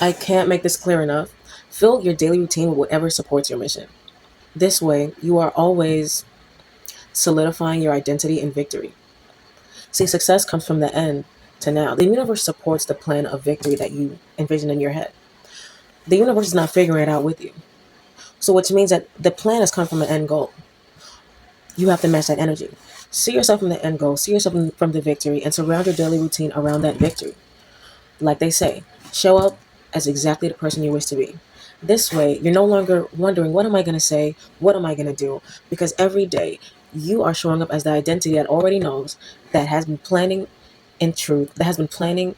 I can't make this clear enough. Fill your daily routine with whatever supports your mission. This way, you are always solidifying your identity and victory. See, success comes from the end to now. The universe supports the plan of victory that you envision in your head. The universe is not figuring it out with you. So, which means that the plan has come from an end goal. You have to match that energy. See yourself from the end goal, see yourself from the victory, and surround your daily routine around that victory. Like they say, show up as exactly the person you wish to be. This way, you're no longer wondering, what am I going to say? What am I going to do? Because every day, you are showing up as the identity that already knows, that has been planning in truth, that has been planning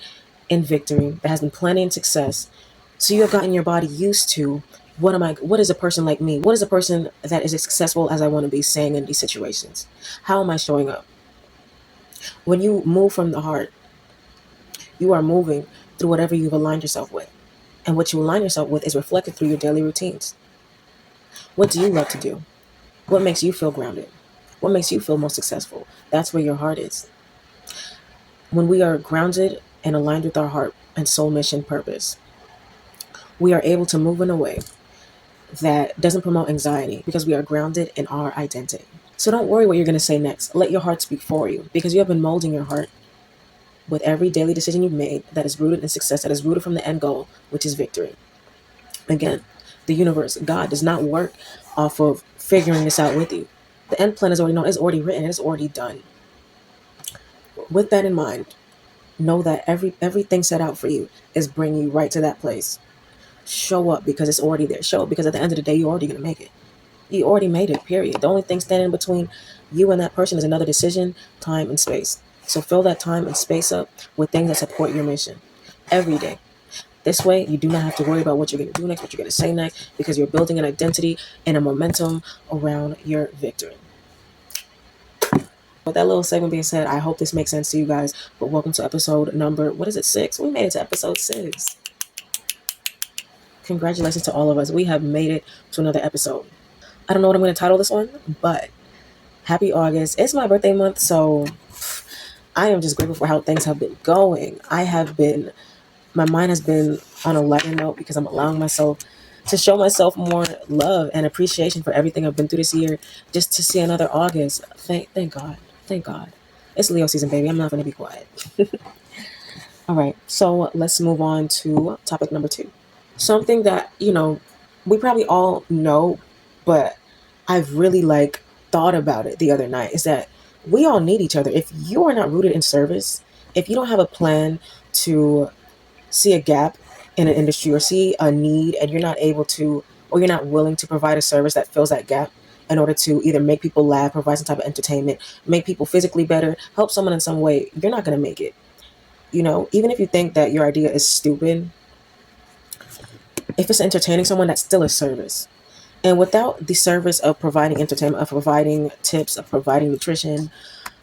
in victory, that has been planning in success. So you have gotten your body used to, what is a person like me? What is a person that is as successful as I want to be saying in these situations? How am I showing up? When you move from the heart, you are moving through whatever you've aligned yourself with. And what you align yourself with is reflected through your daily routines. What do you love to do? What makes you feel grounded? What makes you feel most successful? That's where your heart is. When we are grounded and aligned with our heart and soul mission purpose, we are able to move in a way that doesn't promote anxiety because we are grounded in our identity. So don't worry what you're going to say next. Let your heart speak for you because you have been molding your heart with every daily decision you've made that is rooted in success, that is rooted from the end goal, which is victory. Again, the universe, God, does not work off of figuring this out with you. The end plan is already known, it's already written, it's already done. With that in mind, know that everything set out for you is bringing you right to that place. Show up because it's already there. Show up because at the end of the day, you're already going to make it. You already made it, period. The only thing standing between you and that person is another decision, time, and space. So fill that time and space up with things that support your mission every day. This way, you do not have to worry about what you're going to do next, what you're going to say next, because you're building an identity and a momentum around your victory. With that little segment being said, I hope this makes sense to you guys. But welcome to episode number, what is it, 6? We made it to episode 6. Congratulations to all of us. We have made it to another episode. I don't know what I'm going to title this one, but happy August. It's my birthday month, so I am just grateful for how things have been going. My mind has been on a lighter note because I'm allowing myself to show myself more love and appreciation for everything I've been through this year. Just to see another August. Thank God. Thank God. It's Leo season, baby. I'm not going to be quiet. All right. So let's move on to topic number 2. Something that, we probably all know, but I've really thought about it the other night is that we all need each other. If you are not rooted in service, if you don't have a plan to see a gap in an industry or see a need and you're not able to, or you're not willing to provide a service that fills that gap in order to either make people laugh, provide some type of entertainment, make people physically better, help someone in some way, you're not going to make it. Even if you think that your idea is stupid, if it's entertaining someone, that's still a service. And without the service of providing entertainment, of providing tips, of providing nutrition,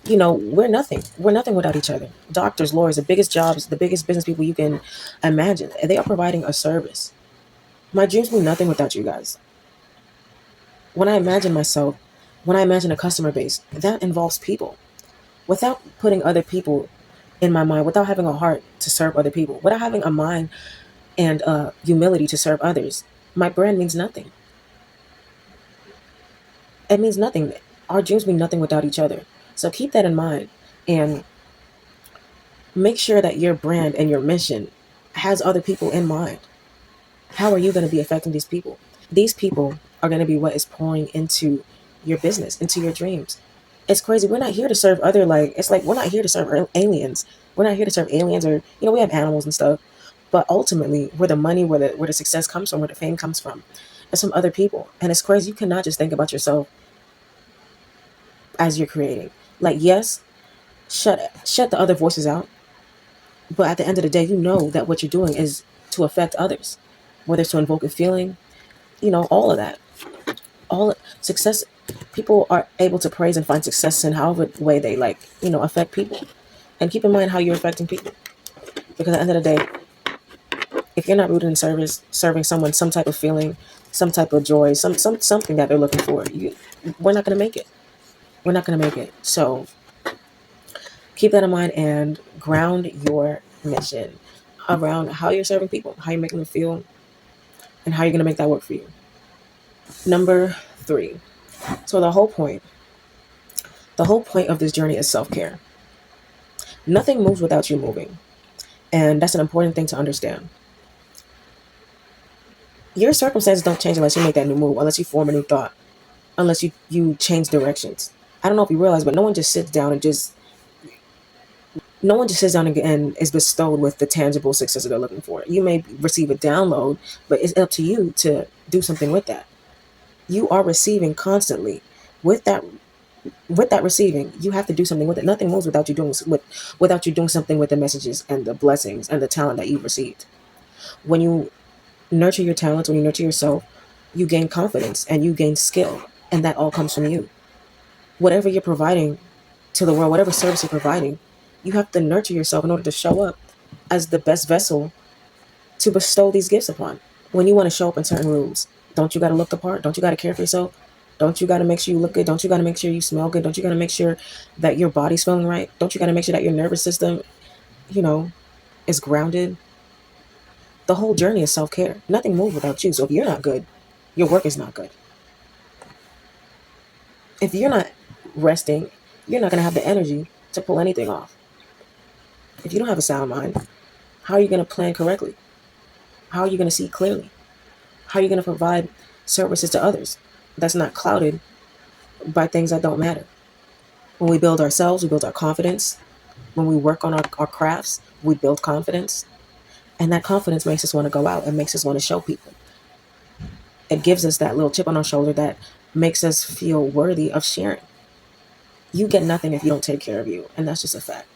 we're nothing. We're nothing without each other. Doctors, lawyers, the biggest jobs, the biggest business people you can imagine, they are providing a service. My dreams mean nothing without you guys. When I imagine myself, when I imagine a customer base, that involves people. Without putting other people in my mind, without having a heart to serve other people, without having a mind and humility to serve others, my brand means nothing. It means nothing. Our dreams mean nothing without each other. So keep that in mind and make sure that your brand and your mission has other people in mind. How are you going to be affecting these people? These people are going to be what is pouring into your business, into your dreams. It's crazy. We're not here to serve we're not here to serve aliens. We're not here to serve aliens or, we have animals and stuff. But ultimately, where the money, where the success comes from, where the fame comes from, is from other people. And it's crazy. You cannot just think about yourself as you're creating. Yes, shut the other voices out. But at the end of the day, you know that what you're doing is to affect others, whether it's to invoke a feeling, all of that. All success, people are able to praise and find success in however way they affect people. And keep in mind how you're affecting people. Because at the end of the day, if you're not rooted in service, serving someone some type of feeling, some type of joy, something that they're looking for, we're not going to make it. We're not going to make it. So keep that in mind and ground your mission. around how you're serving people, how you're making them feel, and how you're going to make that work for you. Number three. So the whole point of this journey is self-care. Nothing moves without you moving. And that's an important thing to understand. Your circumstances don't change unless you make that new move, unless you form a new thought, unless you change directions. I don't know if you realize, but no one just sits down and is bestowed with the tangible success that they're looking for. You may receive a download, but it's up to you to do something with that. You are receiving constantly. With that with that receiving, you have to do something with it. Nothing moves without you doing something with the messages and the blessings and the talent that you've received. When you nurture your talents, when you nurture yourself, you gain confidence and you gain skill, and that all comes from you. Whatever you're providing to the world, whatever service you're providing, you have to nurture yourself in order to show up as the best vessel to bestow these gifts upon. When you want to show up in certain rooms, don't you got to look the part? Don't you got to care for yourself? Don't you got to make sure you look good? Don't you got to make sure you smell good? Don't you got to make sure that your body's feeling right? Don't you got to make sure that your nervous system, you know, is grounded? The whole journey is self-care. Nothing moves without you. So if you're not good, your work is not good. If you're not resting, you're not going to have the energy to pull anything off. If you don't have a sound mind, how are you going to plan correctly? How are you going to see clearly? How are you going to provide services to others that's not clouded by things that don't matter? When we build ourselves, we build our confidence. When we work on our crafts, we build confidence. And that confidence makes us want to go out and makes us want to show people. It gives us that little chip on our shoulder that makes us feel worthy of sharing. You get nothing if you don't take care of you. And that's just a fact.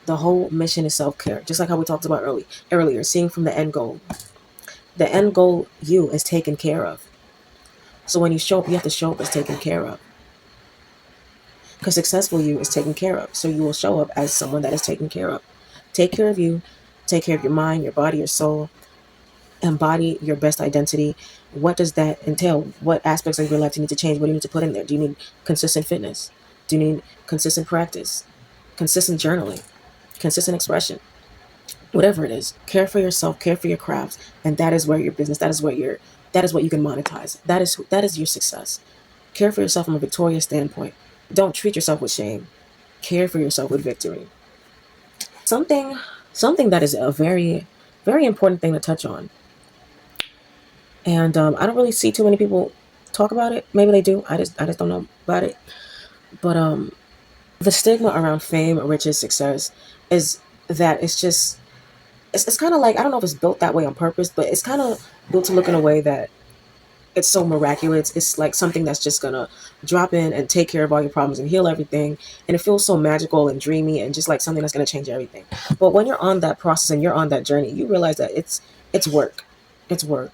The whole mission is self-care. Just like how we talked about earlier, seeing from the end goal. The end goal, you, is taken care of. So when you show up, you have to show up as taken care of. Because successful you is taken care of. So you will show up as someone that is taken care of. Take care of you. Take care of your mind, your body, your soul. Embody your best identity. What does that entail? What aspects of your life do you need to change? What do you need to put in there? Do you need consistent fitness? Do you need consistent practice? Consistent journaling? Consistent expression? Whatever it is, care for yourself, care for your crafts, and that is where your business, that is what you can monetize. That is your success. Care for yourself from a victorious standpoint. Don't treat yourself with shame. Care for yourself with victory. Something something that is a very, very important thing to touch on. And I don't really see too many people talk about it. Maybe they do. I just don't know about it. But the stigma around fame, riches, success is that it's kind of like, I don't know if it's built that way on purpose, but it's kind of built to look in a way that it's so miraculous. It's like something that's just gonna drop in and take care of all your problems and heal everything. And it feels so magical and dreamy and just like something that's gonna change everything. But when you're on that process and you're on that journey, you realize that it's work. It's work.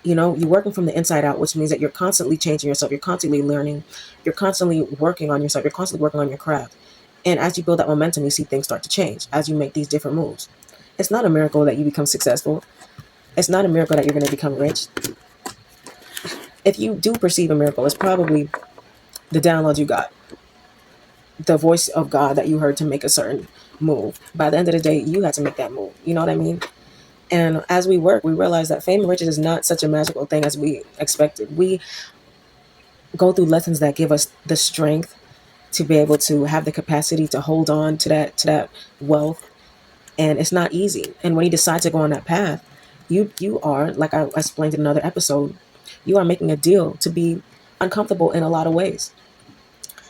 You know, you're working from the inside out, which means that you're constantly changing yourself, you're constantly learning, you're constantly working on yourself, you're constantly working on your craft. And as you build that momentum, you see things start to change as you make these different moves. It's not a miracle that you become successful. It's not a miracle that you're going to become rich. If you do perceive a miracle, it's probably the download you got, the voice of God that you heard to make a certain move. By the end of the day, you had to make that move. You know what I mean? And as we work, we realize that fame and riches is not such a magical thing as we expected. We go through lessons that give us the strength to be able to have the capacity to hold on to that wealth. And it's not easy. And when you decide to go on that path, you are, like I explained in another episode, you are making a deal to be uncomfortable in a lot of ways.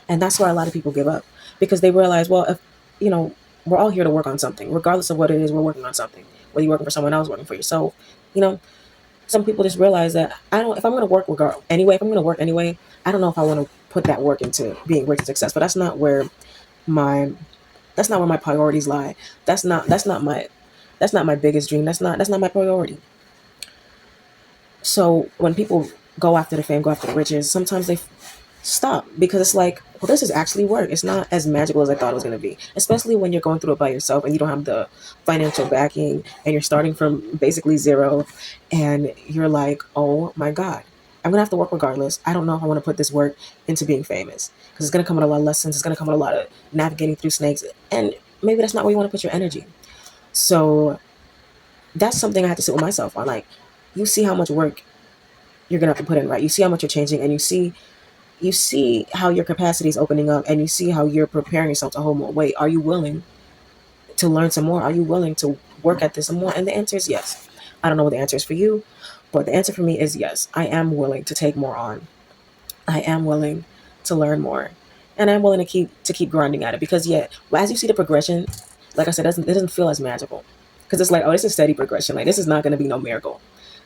And that's why a lot of people give up, because they realize, well, if you know, we're all here to work on something, regardless of what it is, we're working on something. Whether you're working for someone else, working for yourself, you know, some people just realize that I don't. If I'm going to work anyway, if I'm going to work anyway, I don't know if I want to put that work into being rich and success. But my that's not where my priorities lie. That's not my biggest dream. That's not my priority. So when people go after the fame, go after the riches, sometimes they stop because it's like, well, this is actually work. It's not as magical as I thought it was going to be, especially when you're going through it by yourself and you don't have the financial backing and you're starting from basically zero and you're like, oh my God, I'm going to have to work regardless. I don't know if I want to put this work into being famous because it's going to come with a lot of lessons. It's going to come with a lot of navigating through snakes. And maybe that's not where you want to put your energy. So that's something I have to sit with myself on. Like, you see how much work you're gonna have to put in, right? You see how much you're changing, and you see how your capacity is opening up, and you see how you're preparing yourself to hold more weight. Are you willing to learn some more? Are you willing to work at this some more? And the answer is yes. I don't know what the answer is for you, but the answer for me is yes. I am willing to take more on. I am willing to learn more, and I'm willing to keep grinding at it, because yeah, well, as you see the progression, like I said, it doesn't feel as magical, because it's like, oh, this is steady progression. Like, this is not going to be no miracle.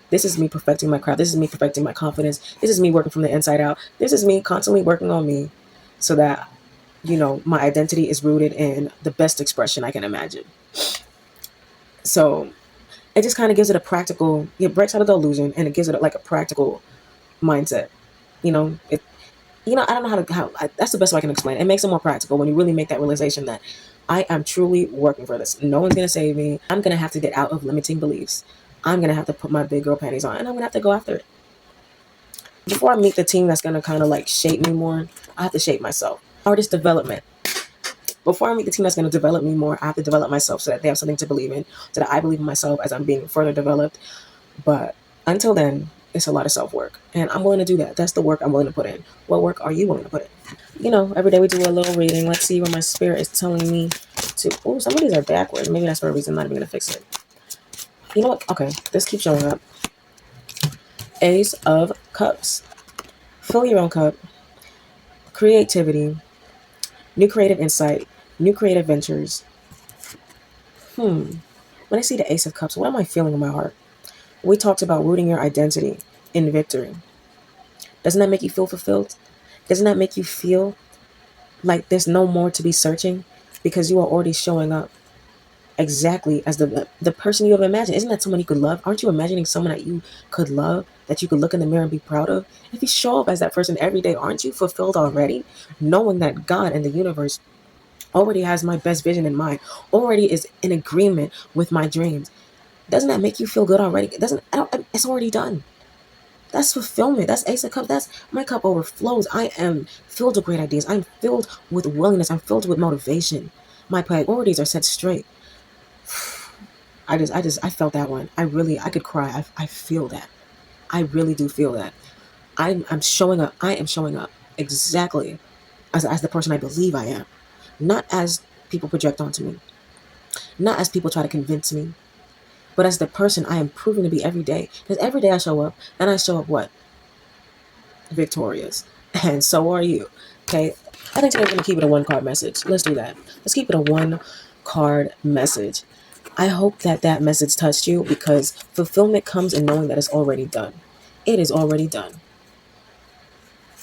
This is me perfecting my craft. This is me perfecting my confidence. This is me working from the inside out. This is me constantly working on me, so that my identity is rooted in the best expression I can imagine. So it just kind of gives it a practical. It breaks out of the illusion, and it gives it like a practical mindset. It I don't know that's the best way I can explain it. It makes it more practical when you really make that realization that I am truly working for this. No one's going to save me. I'm going to have to get out of limiting beliefs. I'm going to have to put my big girl panties on, and I'm going to have to go after it. Before I meet the team that's going to kind of like shape me more, I have to shape myself. Artist development. Before I meet the team that's going to develop me more, I have to develop myself so that they have something to believe in, so that I believe in myself as I'm being further developed. But until then, it's a lot of self work, and I'm willing to do that. That's the work I'm willing to put in. What work are you willing to put in? Every day we do a little reading. Let's see where my spirit is telling me to. Oh, some of these are backwards. Maybe that's for a reason. I'm not even gonna fix it. You know what? Okay, this keeps showing up. Ace of Cups. Fill your own cup. Creativity. New creative insight. New creative ventures. When I see the Ace of Cups, what am I feeling in my heart? We talked about rooting your identity in victory. Doesn't that make you feel fulfilled? Doesn't that make you feel like there's no more to be searching, because you are already showing up exactly as the person you have imagined? Isn't that someone you could love? Aren't you imagining someone that you could love, that you could look in the mirror and be proud of? If you show up as that person every day, aren't you fulfilled already? Knowing that God and the universe already has my best vision in mind, already is in agreement with my dreams. Doesn't that make you feel good already? It doesn't. It's already done. That's fulfillment. That's Ace of Cups. That's my cup overflows. I am filled with great ideas. I'm filled with willingness. I'm filled with motivation. My priorities are set straight. I felt that one. I could cry. I feel that. I really do feel that. I'm showing up. I am showing up exactly as the person I believe I am. Not as people project onto me. Not as people try to convince me. But as the person I am proving to be every day. Because every day I show up, and I show up what? Victorious. And so are you. Okay? I think today we're going to keep it a one card message. Let's do that. Let's keep it a one card message. I hope that message touched you, because fulfillment comes in knowing that it's already done. It is already done.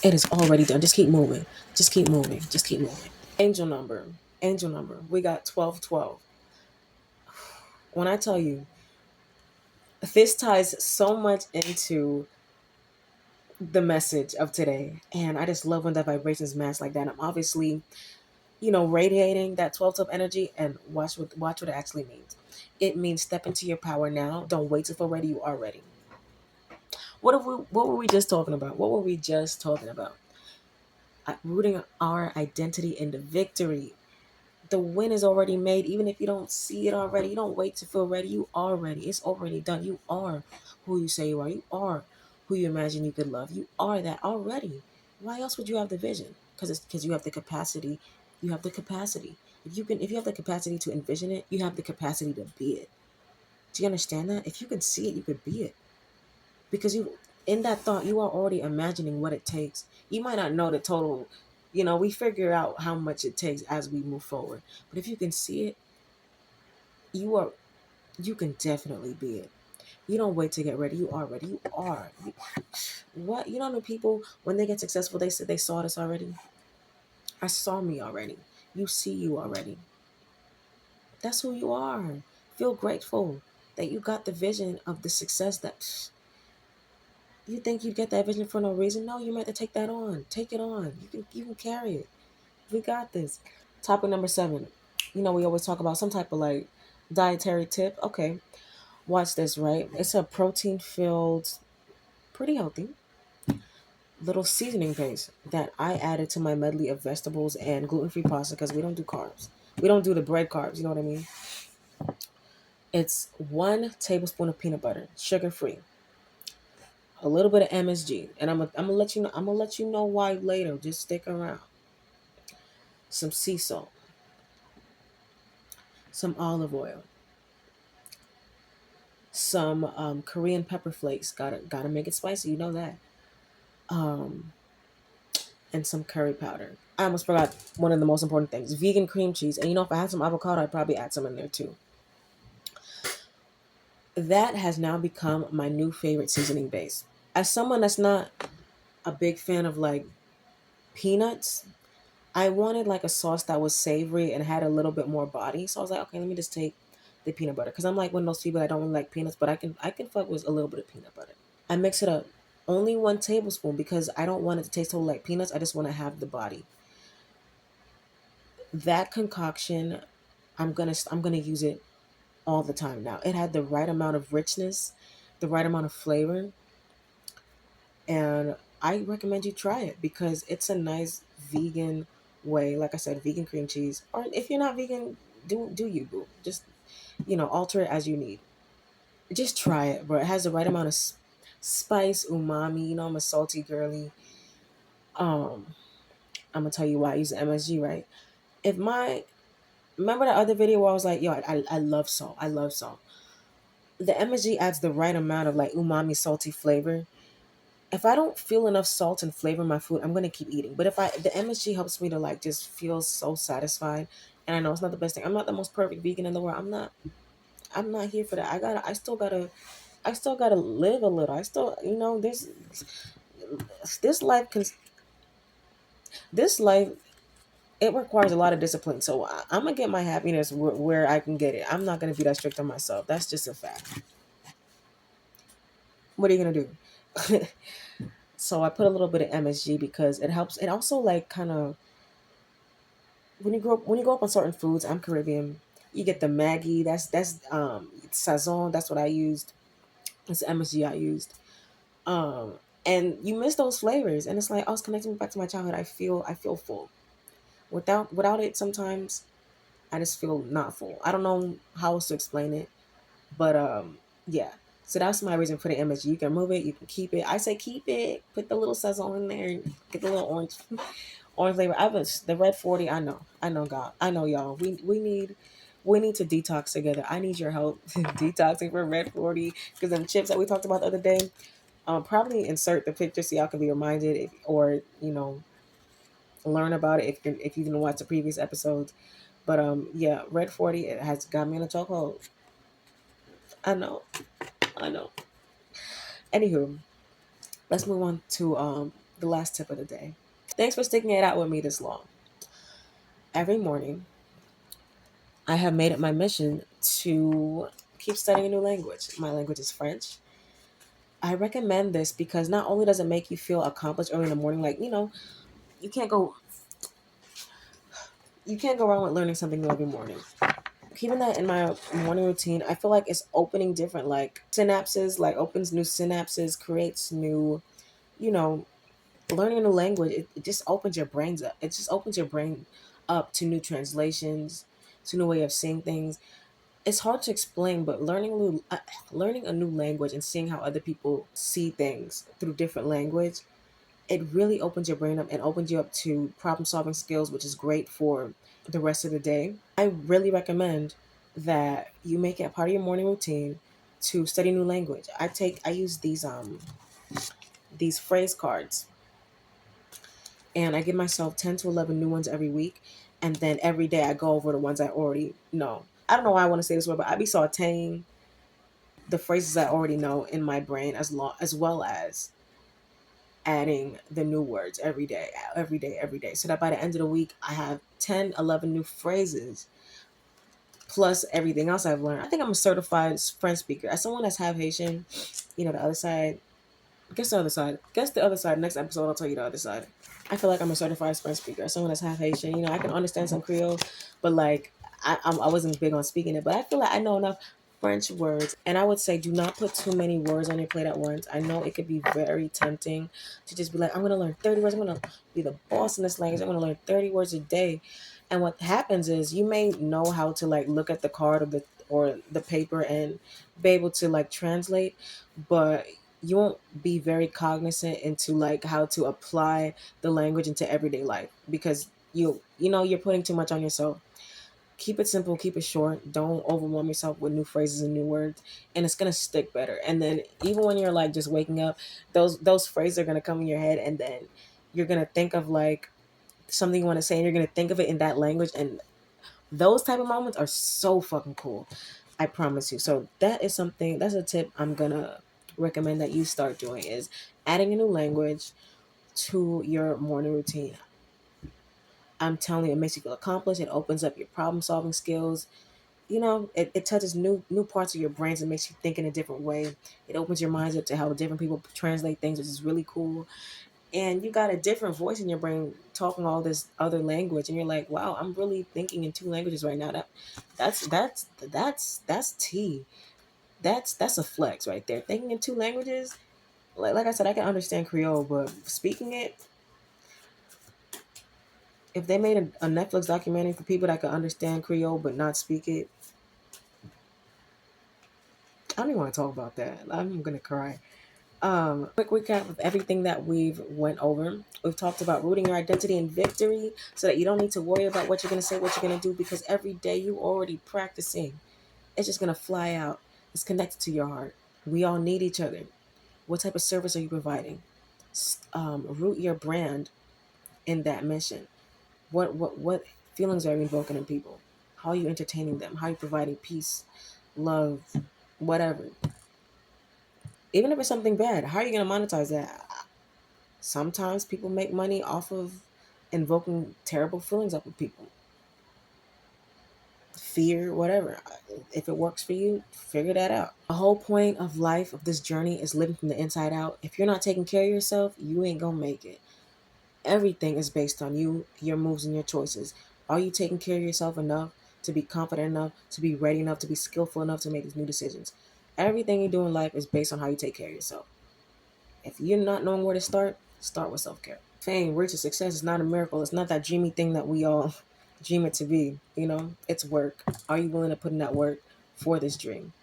It is already done. Just keep moving. Just keep moving. Just keep moving. Angel number. Angel number. We got 1212. When I tell you, this ties so much into the message of today. And I just love when that vibrations match like that. I'm obviously, radiating that 12 energy, and watch what it actually means. It means step into your power now. Don't wait to feel ready. You are ready. What were we just talking about? What were we just talking about? Rooting our identity into victory. The win is already made. Even if you don't see it already, you don't wait to feel ready. You are ready. It's already done. You are who you say you are. You are who you imagine you could love. You are that already. Why else would you have the vision? Because you have the capacity. You have the capacity. If you have the capacity to envision it, you have the capacity to be it. Do you understand that? If you can see it, you could be it. Because you in that thought, you are already imagining what it takes. You might not know the total. We figure out how much it takes as we move forward. But if you can see it, you are you can definitely be it. You don't wait to get ready. You are ready. You are. What? You know, people, when they get successful, they said they saw this already. I saw me already. You see you already. That's who you are. Feel grateful that you got the vision of the success that you think you get that vision for no reason. No, you meant to take that on. Take it on. You can carry it. We got this. Topic number 7. We always talk about some type of like dietary tip. Okay, watch this, right? It's a protein filled, pretty healthy little seasoning paste that I added to my medley of vegetables and gluten free pasta, because we don't do carbs. We don't do the bread carbs, you know what I mean? It's 1 tablespoon of peanut butter, sugar free, a little bit of MSG, and I'm gonna let you know. I'm gonna let you know why later. Just stick around. Some sea salt, some olive oil, some Korean pepper flakes. Gotta make it spicy. You know that. Um, and some curry powder. I almost forgot one of the most important things: vegan cream cheese. And you know, if I had some avocado, I'd probably add some in there too. That has now become my new favorite seasoning base. As someone that's not a big fan of like peanuts, I wanted like a sauce that was savory and had a little bit more body. So I was like, okay, let me just take the peanut butter because I'm like one of those people that don't really like peanuts, but I can fuck with a little bit of peanut butter. I mix it up. Only 1 tablespoon because I don't want it to taste totally like peanuts. I just want to have the body. That concoction, I'm gonna use it all the time now. It had the right amount of richness, the right amount of flavor, and I recommend you try it because it's a nice vegan way. Like I said, vegan cream cheese. Or if you're not vegan, do you boo? Just alter it as you need. Just try it, bro. It has the right amount of spice, umami. You know, I'm a salty girly. Um, I'm gonna tell you why I use the MSG, right? If my Remember that other video where I was like, yo, I love salt. I love salt. The MSG adds the right amount of like umami salty flavor. If I don't feel enough salt and flavor in my food, I'm gonna keep eating. But if the MSG helps me to like just feel so satisfied, and I know it's not the best thing. I'm not the most perfect vegan in the world. I'm not here for that. I still gotta live a little. I still, this life can this life it requires a lot of discipline. So I'm gonna get my happiness where I can get it. I'm not gonna be that strict on myself. That's just a fact. What are you gonna do? So I put a little bit of MSG because it helps. It also like kind of when you go up on certain foods. I'm Caribbean. You get the Maggie. That's Sazon. That's what I used. It's MSG I used. Um, and you miss those flavors, and it's like, oh, it's connecting me back to my childhood. I feel full. Without it, sometimes I just feel not full. I don't know how else to explain it, but yeah. So that's my reason for the MSG. You can remove it, you can keep it. I say keep it. Put the little Sazon in there. Get the little orange flavor. The red 40. I know, God. I know, y'all. We need to detox together. I need your help detoxing for red 40 because them chips that we talked about the other day. Probably insert the picture so y'all can be reminded, or learn about it if you didn't watch the previous episodes. But yeah, red 40, it has got me in a chokehold. I know, I know. Anywho, let's move on to the last tip of the day. Thanks for sticking it out with me this long. Every morning, I have made it my mission to keep studying a new language. My language is French. I recommend this because not only does it make you feel accomplished early in the morning, like you can't go you can't go wrong with learning something new every morning. Keeping that in my morning routine, I feel like it's opening different like synapses, like opens new synapses, creates new, you know, learning a new language. It just opens your brains up. It just opens your brain up to new translations, to new way of seeing things. It's hard to explain, but learning a new language and seeing how other people see things through different language, it really opens your brain up and opens you up to problem solving skills, which is great for the rest of the day. I really recommend that you make it a part of your morning routine to study new language. I use these phrase cards, and I give myself 10 to 11 new ones every week, and then every day I go over the ones I already know. I don't know why I want to say this word, but I be sauteing the phrases I already know in my brain as well as adding the new words every day, so that by the end of the week I have 10, 11 new phrases plus everything else I've learned. I think I'm a certified French speaker. As someone that's half Haitian, the other side. Guess the other side. Guess the other side. Next episode, I'll tell you the other side. I feel like I'm a certified French speaker. As someone that's half Haitian, I can understand some Creole, but like I wasn't big on speaking it. But I feel like I know enough French words, and I would say do not put too many words on your plate at once. I know it could be very tempting to just be like, I'm gonna learn 30 words. I'm gonna be the boss in this language. I'm gonna learn 30 words a day. And what happens is you may know how to like look at the card or the paper and be able to like translate, but you won't be very cognizant into like how to apply the language into everyday life because you're putting too much on yourself. Keep it simple, keep it short. Don't overwhelm yourself with new phrases and new words, and it's gonna stick better. And then even when you're like just waking up, those phrases are gonna come in your head, and then you're gonna think of like something you want to say, and you're gonna think of it in that language. And those type of moments are so fucking cool. I promise you. So that is something. That's a tip I'm gonna recommend that you start doing is adding a new language to your morning routine. I'm telling you, it makes you feel accomplished. It opens up your problem solving skills. It touches new parts of your brains and makes you think in a different way. It opens your minds up to how different people translate things, which is really cool. And you got a different voice in your brain talking all this other language, and you're like, wow, I'm really thinking in two languages right now. That's tea. That's a flex right there. Thinking in two languages. Like I said, I can understand Creole, but speaking it, if they made a Netflix documentary for people that could understand Creole but not speak it, I don't even want to talk about that. I'm gonna cry. Quick recap of everything that we've went over. We've talked about rooting your identity in victory so that you don't need to worry about what you're gonna say, what you're gonna do, because every day you already practicing. It's just gonna fly out. It's connected to your heart. We all need each other. What type of service are you providing? Root your brand in that mission. What feelings are you invoking in people? How are you entertaining them? How are you providing peace, love, whatever? Even if it's something bad, how are you gonna monetize that? Sometimes people make money off of invoking terrible feelings up with people, fear, whatever. If it works for you, figure that out. The whole point of life, of this journey, is living from the inside out. If you're not taking care of yourself, you ain't gonna make it. Everything is based on you, your moves, and your choices. Are you taking care of yourself enough to be confident enough, to be ready enough, to be skillful enough to make these new decisions? Everything you do in life is based on how you take care of yourself. If you're not knowing where to start with self care. Fame, riches, success is not a miracle. It's not that dreamy thing that we all dream it to be. It's work. Are you willing to put in that work for this dream?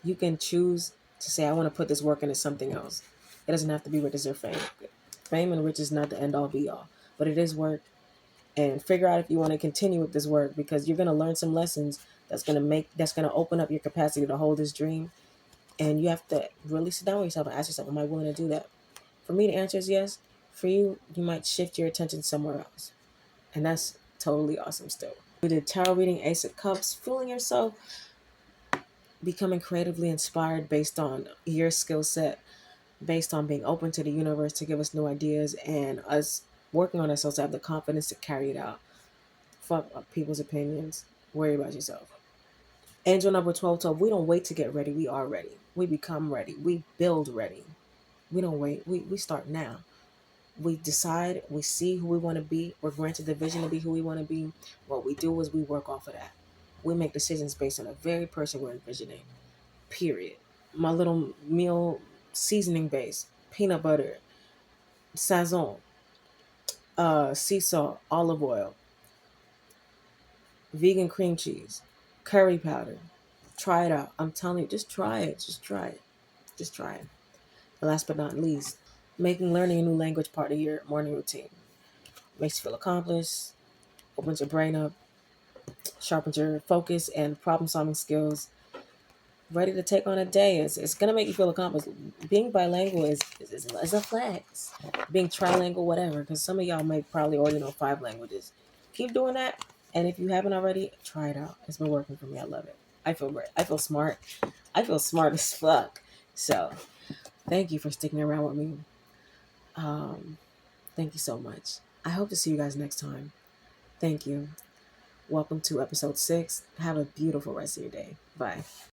You can choose to say, I want to put this work into something else. It doesn't have to be riches or fame. Fame and riches is not the end all be all, but it is work. And figure out if you want to continue with this work because you're going to learn some lessons that's going to open up your capacity to hold this dream. And you have to really sit down with yourself and ask yourself, am I willing to do that? For me, the answer is yes. For you, you might shift your attention somewhere else. And that's totally awesome still. We did tarot reading, Ace of Cups, feeling yourself becoming creatively inspired based on your skill set, based on being open to the universe to give us new ideas and us working on ourselves to have the confidence to carry it out. Fuck people's opinions. Worry about yourself. Angel number 12 told, we don't wait to get ready. We are ready. We become ready. We build ready. We don't wait. We start now. We decide, we see who we want to be, we're granted the vision to be who we want to be. What we do is we work off of that. We make decisions based on the very person we're envisioning. Period. My little meal seasoning base, peanut butter, sazon, sea salt, olive oil, vegan cream cheese, curry powder. Try it out. I'm telling you, just try it. Just try it. Just try it. And last but not least, making learning a new language part of your morning routine. Makes you feel accomplished, opens your brain up, sharpens your focus and problem solving skills, ready to take on a day. It's going to make you feel accomplished. Being bilingual is a flex. Being trilingual, whatever, because some of y'all may probably already know 5 languages. Keep doing that. And if you haven't already, try it out. It's been working for me. I love it. I feel great. I feel smart. I feel smart as fuck. So thank you for sticking around with me. Um, Thank you so much. I hope to see you guys next time. Thank you. Welcome to episode 6. Have a beautiful rest of your day. Bye.